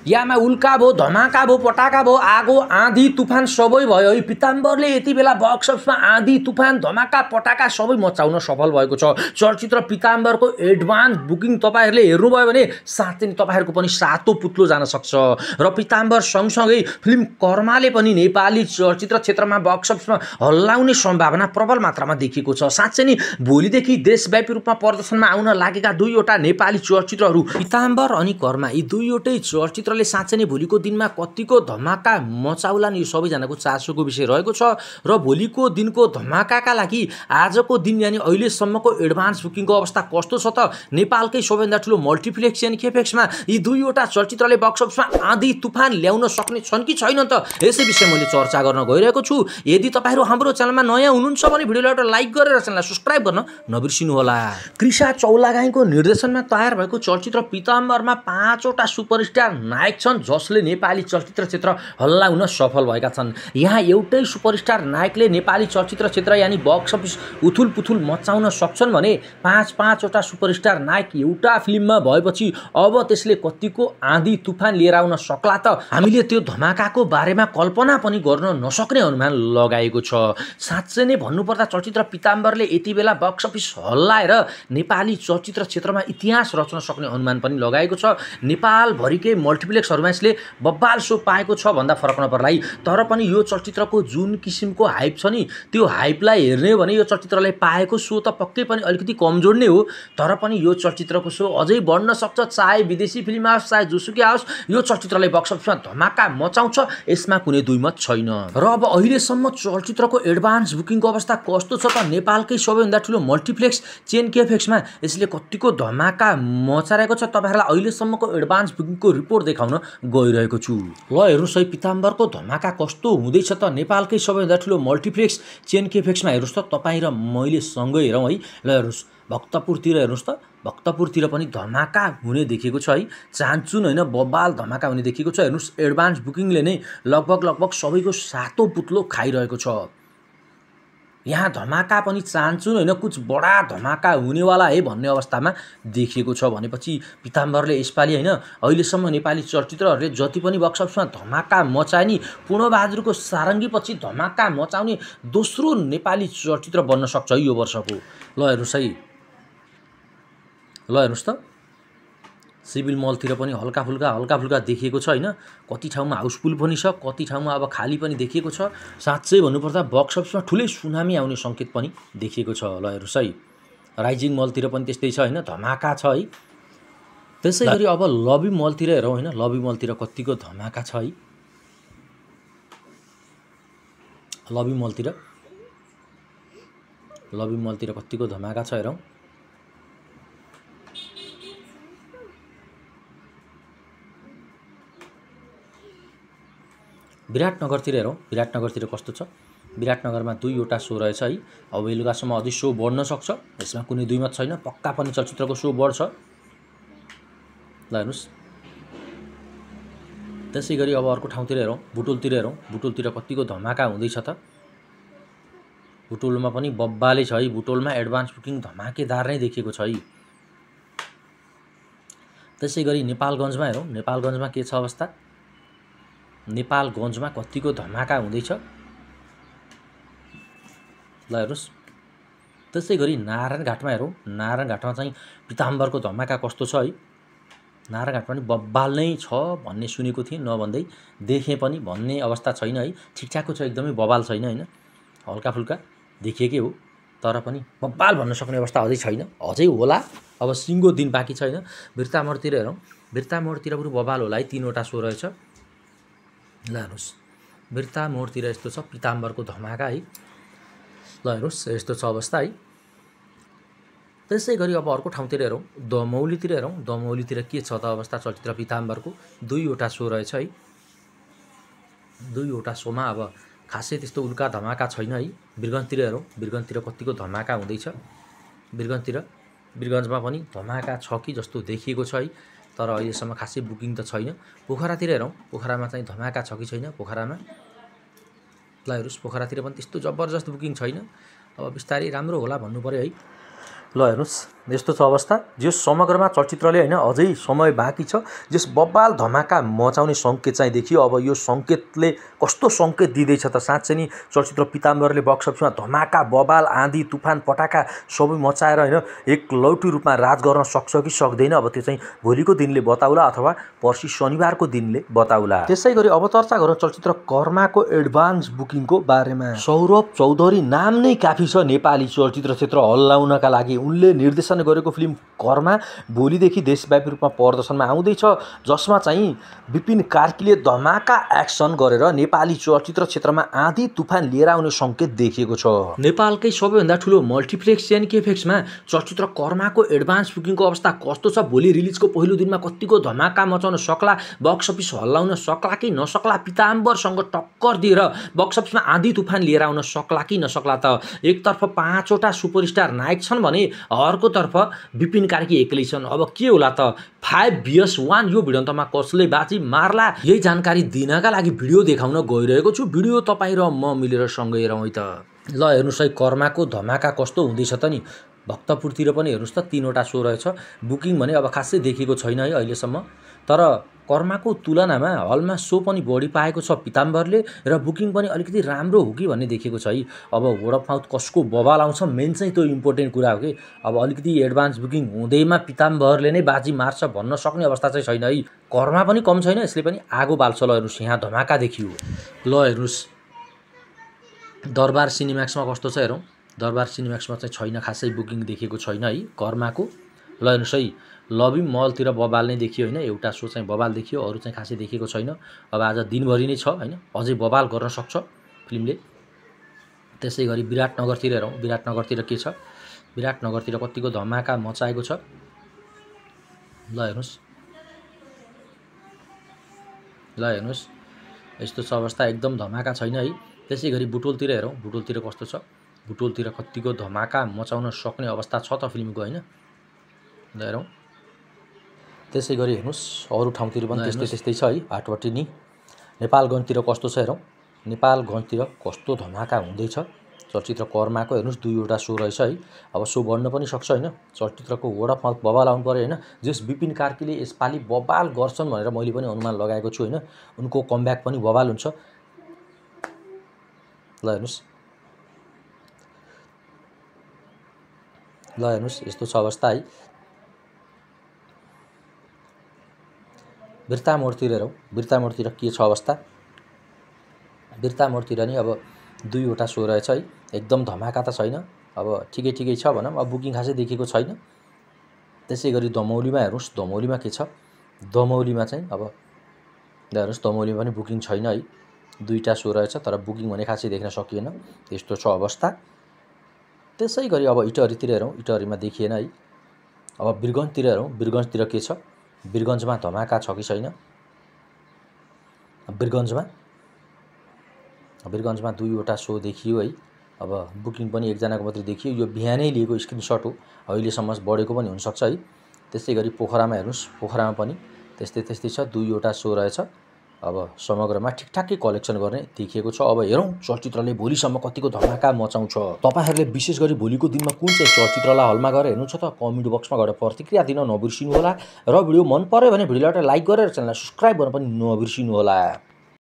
यामा उल्का भयो, धमाका भयो, पटाका भयो, आगो आँधी तुफान सबै भयो है। पीताम्बरले यति बेला बक्स अफिसमा आँधी तुफान धमाका पटाका सबै मचाउन सफल भएको छ। चलचित्र पीताम्बरको एडभान्स बुकिङ तपाईहरुले हेर्नुभयो भने साँच्चै नै तपाईहरुको पनि सातो पुत्लो जान सक्छ। र पीताम्बर सँगसँगै फिल्म कर्माले पनि नेपाली चलचित्र क्षेत्रमा बक्स अफिसमा हल्लाउने सम्भावना प्रबल मात्रामा देखिएको छ। साँच्चै नै भोलिदेखि देशव्यापी रूपमा प्रदर्शनमा आउन लागेका दुईवटा नेपाली चलचित्रहरू पीताम्बर अनि कर्मा, यी दुईवटै चलचित्रले साँच्चै नै भोलिको दिनमा कतिको धमाका मचाउलान् यो सबैजनाको चासोको विषय रहेको छ। र भोलिको दिनको धमाकाका लागि आजको दिन यानि अहिलेसम्मको एडभान्स बुकिङको अवस्था कस्तो छ त नेपालकै सबैभन्दा ठुलो मल्टिप्लेक्स यानि केपेक्समा यी दुईवटा चलचित्रले बक्स अफिसमा आँधी तुफान ल्याउन सक्ने छन् कि छैनन् त यसै विषय मैले चर्चा गर्न गइरहेको छु। यदि तपाईहरु हाम्रो च्यानलमा नयाँ हुनुहुन्छ भने भिडियोलाई एउटा लाइक गरेर च्यानललाई सब्स्क्राइब गर्न नबिर्सिनु होला। कृषा चौलागाईको निर्देशनमा तयार भएको चलचित्र पीताम्बरमा 5 वटा सुपरस्टार नायक छन् जसले नेपाली चलचित्र क्षेत्र हल्ला हुन सफल भएका छन्। यहाँ एउटै सुपरस्टार नायकले नेपाली चलचित्र क्षेत्र यानि बक्स अफिस उथुलपुथुल मचाउन सक्छन् भने 5 वटा सुपरस्टार नायक एउटा फिल्ममा भएपछि अब त्यसले कतिको आँधी तुफान लिएर आउन सक्ला त हामीले त्यो धमाकाको बारेमा कल्पना पनि गर्न नसक्ने अनुमान लगाएको छ। साँच्चै नै भन्नुपर्दा चलचित्र पीताम्बरले यति बेला बक्स अफिस हल्लाएर नेपाली चलचित्र क्षेत्रमा इतिहास रच्न सक्ने अनुमान पनि लगाएको छ। नेपालभरिकै मल्टिप्लेक्सहरुमा यसले बब्बाल सो पाएको छ भन्दा फरक नपर्ला है। तर पनि यो चलचित्रको जुन किसिमको हाइप छ नि त्यो हाइपलाई हेर्ने हो भने यो चलचित्रले पाएको सो त पक्कै पनि अलिकति कमजोर नै हो। तर पनि यो चलचित्रको सो अझै बढ्न सक्छ, चाहे विदेशी फिल्म आओस् चाहे जोसुकै आओस् यो चलचित्रले बक्स अफिसमा धमाका मचाउँछ यसमा कुनै दुई मत छैन। र अब अहिलेसम्म चलचित्रको एडभान्स बुकिङको अवस्था कस्तो छ त नेपालकै सबैभन्दा ठुलो मल्टिप्लेक्स चेन केफेक्समा यसले कतिको धमाका मचाएको छ तपाईहरुलाई अहिलेसम्मको एडभान्स बुकिङको रिपोर्ट देखाउन गइरहेको छु। ल हेर्नुस् है पीताम्बरको धमाका कस्तो हुँदैछ त नेपालकै सबैभन्दा ठुलो मल्टिप्लेक्स चेन केफेक्समा हेर्नुस् त तपाई र मैले सँगै हेरौँ है। ल हेर्नुस् भक्तपुरतिर हेर्नुस् त भक्तपुरतिर पनि धमाका हुने देखिएको छ है। चान्चुन हैन बब्बाल धमाका हुने देखिएको छ। हेर्नुस् एडभान्स बुकिङले नै लगभग सबैको सातो पुत्लो खाइरहेको छ। यहाँ धमाका पनि चान्चुन हैन कुछ बडा धमाका हुनेवाला है भन्ने अवस्थामा देखिएको छ भनेपछि पीताम्बरले यसपालि हैन अहिलेसम्म नेपाली चलचित्रहरूले जति पनि बक्स अफिसमा धमाका मचाए नि पूर्णबहादुरको सारङ्गीपछि धमाका मचाउने दोस्रो नेपाली चलचित्र बन्न सक्छ है यो वर्षको। ल हेर्नुस् है, ल हेर्नुस् त सिभिल मलतिर पनि हल्का फुल्का देखिएको छ हैन। कति ठाउँमा हाउसफुल पनि छ, कति ठाउँमा अब खाली पनि देखिएको छ। साँच्चै भन्नुपर्दा बक्स अफिसमा ठुलै सुनामी आउने संकेत पनि देखिएको छ। ल हेर्नुस् है राइजिङ मलतिर पनि त्यस्तै छ हैन धमाका छ है। त्यसैगरी अब लभी मलतिर हेरौँ हैन, लभी मलतिर कतिको धमाका छ है। लभी मलतिर कतिको धमाका छ हेरौँ। विराटनगरतिर हेरौँ, विराटनगरतिर कस्तो छ। विराटनगरमा 2 वटा सो रहेछ है। अब बेलुकासम्म अझै सो बढ्न सक्छ यसमा कुनै दुई मत छैन। पक्का पनि चलचित्रको सो बढ्छ। ल हेर्नुस् त्यसैगरी अब अर्को ठाउँतिर हेरौँ बुटोलतिर हेरौँ। बुटोलतिर कतिको धमाका हुँदैछ त। बुटोलमा पनि बब्बाले छ है। बुटोलमा एडभान्स बुकिङ धमाकेदार नै देखिएको छ है। त्यसैगरी नेपालगञ्जमा हेरौँ, नेपालगञ्जमा के छ अवस्था। नेपालगञ्जमा कतिको धमाका हुँदैछ ल हेर्नुस्। त्यसैगरी नारायणघाटमा हेरौँ, नारायणघाटमा चाहिँ पीताम्बरको धमाका कस्तो छ है। नारायणघाट पनि बब्बाल नै छ भन्ने सुनेको थिएँ, नभन्दै देखेँ पनि भन्ने अवस्था छैन है। ठिकठाकको छ, एकदमै बबाल छैन हैन, हल्का फुल्का देखिएकै हो। तर पनि बब्बाल भन्न सक्ने अवस्था अझै छैन, अझै होला। अब सिङ्गो दिन बाँकी छैन। बिर्तामोडतिर हेरौँ, बिर्तामोडतिर पनि बब्बाल होला है। 3 वटा सो रहेछ। ल हेर्नुस् बिर्तामोडतिर यस्तो छ पीताम्बरको धमाका है। ल हेर्नुस् यस्तो छ अवस्था है। त्यसैगरी अब अर्को ठाउँतिर हेरौँ दमौलीतिर हेरौँ। दमौलीतिर के छ त अवस्था चलचित्र पीताम्बरको 2 वटा सो रहेछ है। 2 वटा सोमा अब खासै त्यस्तो उल्का धमाका छैन है। वीरगञ्जतिर हेरौँ, वीरगञ्जतिर कतिको धमाका हुँदैछ। वीरगञ्जमा पनि धमाका छ कि जस्तो देखिएको छ है। तर अहिलेसम्म खासै बुकिङ त छैन। पोखरातिर हेरौँ, पोखरामा चाहिँ धमाका छ कि छैन पोखरामा। ल हेर्नुस् पोखरातिर पनि त्यस्तो जबरजस्त बुकिङ छैन। अब बिस्तारै राम्रो होला भन्नु पर्यो है। ल ल हेर्नुहोस् यस्तो छ अवस्था जो समग्रमा चलचित्रले होइन अझै समय बाँकी छ जस बब्बाल धमाका मचाउने सङ्केत चाहिँ देखियो। अब यो सङ्केतले कस्तो सङ्केत दिँदैछ त साँच्चै नि चलचित्र पिताम्बरले बक्स अफिसमा धमाका बबाल आँधी तुफान पटाका सबै मचाएर होइन एकलौटी रूपमा राज गर्न सक्छ कि सक्दैन अब त्यो चाहिँ भोलिको दिनले बताउला अथवा पर्सि शनिबारको दिनले बताउला। त्यसै गरी अब चर्चा गरौँ चलचित्र कर्माको एडभान्स बुकिङको बारेमा। सौरभ चौधरी नाम नै काफी छ नेपाली चलचित्र क्षेत्र हल्लाउनका लागि। उनले निर्देशन गरेको फिल्म कर्मा भोलिदेखि देशव्यापी रूपमा प्रदर्शनमा आउँदैछ जसमा चाहिँ विपिन कार्कीले धमाका एक्सन गरेर नेपाली चलचित्र क्षेत्रमा आँधी तुफान लिएर आउने सङ्केत देखिएको छ। नेपालकै सबैभन्दा ठुलो मल्टिप्लेक्स चेन केफेक्समा चलचित्र कर्माको एडभान्स बुकिङको अवस्था कस्तो छ, भोलि रिलिजको पहिलो दिनमा कतिको धमाका मचाउन सक्ला, बक्स अफिस हल्लाउन सक्ला कि नसक्ला, पिताम्बरसँग टक्कर दिएर बक्स अफिसमा आँधी तुफान लिएर आउन सक्ला कि नसक्ला त। एकतर्फ 5 वटा सुपरस्टार नायक छन् भने अर्कोतर्फ विपिन कार्की एक्लै छन्। अब के होला त 5vs1 यो भिडियोमा कसले बाजी मार्ला यही जानकारी दिनका लागि भिडियो देखाउन गइरहेको छु। भिडियो तपाईँ र म मिलेर सँगै हेरौँ है त। ल हेर्नुहोस् है कर्माको धमाका कस्तो हुँदैछ त नि। भक्तपुरतिर पनि हेर्नुहोस् त 3 वटा सो रहेछ। बुकिङ भने अब खासै देखेको छैन है अहिलेसम्म, तर कर्माको तुलनामा हलमा सो पनि बढी पाएको छ पिताम्बरले र बुकिङ पनि अलिकति राम्रो हो कि भन्ने देखेको छ है। अब वर्ड अफ माउथ कसको बवाल आउँछ मेन चाहिँ त्यो इम्पोर्टेन्ट कुरा हो कि। अब अलिकति एडभान्स बुकिङ हुँदैमा पिताम्बरले नै बाजी मार्छ भन्न सक्ने अवस्था चाहिँ छैन है। कर्मा पनि कम छैन, यसले पनि आगो बाल्छ। ल हेर्नुहोस् यहाँ धमाका देखियो। ल हेर्नुहोस् दरबार सिनेम्याक्समा कस्तो छ हेरौँ। दरबार सिनेम्याक्समा चाहिँ छैन, खासै बुकिङ देखेको छैन है कर्माको। ल हेर्नुहोस् है लभी मलतिर बबाल नै देखियो होइन, एउटा सो चाहिँ बबाल देखियो, अरू चाहिँ खासै देखेको छैन। अब आज दिनभरि नै छ होइन, अझै बबाल गर्न सक्छ फिल्मले। त्यसै गरी विराटनगरतिर हेरौँ। विराटनगरतिर के छ, विराटनगरतिर कतिको धमाका मचाएको छ। ल हेर्नुहोस् यस्तो छ अवस्था, एकदम धमाका छैन है। त्यसै गरी बुटोलतिर हेरौँ। बुटोलतिर कस्तो छ, बुटोलतिर कतिको धमाका मचाउन सक्ने अवस्था छ त फिल्मको होइन। ल हेरौँ। त्यसै गरी हेर्नुहोस् अरू ठाउँतिर पनि त्यस्तै छ है। हाटवटी नेपालगञ्जतिर कस्तो छ हेरौँ। नेपालगञ्जतिर कस्तो धमाका हुँदैछ चलचित्र कर्माको। हेर्नुहोस् 2 वटा सो रहेछ है। अब सो बढ्न पनि सक्छ होइन। चलचित्रको वर्ड अफ माउथ बबाल आउनु पऱ्यो होइन। जस विपिन कार्कीले यसपालि बबाल गर्छन् भनेर मैले पनि अनुमान लगाएको छु होइन। उनको कमब्याक पनि बबाल हुन्छ। ल हेर्नुहोस् यस्तो छ अवस्था है। बिर्तामोडतिर हेरौँ। बिर्तामोडतिर के छ अवस्था। बिर्तामोडतिर नि अब 2 वटा सो रहेछ है। एकदम धमाका त छैन, अब ठिकै छ भनौँ। अब बुकिङ खासै देखेको छैन। त्यसै गरी दमौलीमा हेर्नुहोस्। दमौलीमा के छ, दमौलीमा चाहिँ अब हेर्नुहोस् दमौलीमा पनि बुकिङ छैन है। 2टा सो रहेछ तर बुकिङ भने खासै देख्न सकिएन। यस्तो छ अवस्था। त्यसै गरी अब इटहरीतिर हेरौँ। इटहरीमा देखिएन है। अब वीरगञ्जतिर हेरौँ। वीरगञ्जतिर के छ, वीरगञ्जमा धमाका छ कि छैन। वीरगञ्जमा 2 वटा सो देखियो है। अब बुकिङ पनि एकजनाको मात्रै देखियो। यो बिहानै लिएको स्क्रिनसट हो, अहिलेसम्म बढेको पनि हुनसक्छ है। त्यसै गरी पोखरामा हेर्नुहोस्। पोखरामा पनि त्यस्तै छ, 2 वटा सो रहेछ। अब समग्रमा ठिकठाकै कलेक्सन गर्ने देखिएको छ। अब हेरौँ चलचित्रले भोलिसम्म कतिको धमाका मचाउँछ। तपाईँहरूले विशेष गरी भोलिको दिनमा कुन चाहिँ चलचित्रलाई हलमा गएर हेर्नु छ त कमेन्ट बक्समा गएर प्रतिक्रिया दिन नबिर्सिनु होला। र भिडियो मन पर्यो भने भिडियोलाई एउटा लाइक गरेर च्यानललाई सब्स्क्राइब गर्न पनि नबिर्सिनु होला।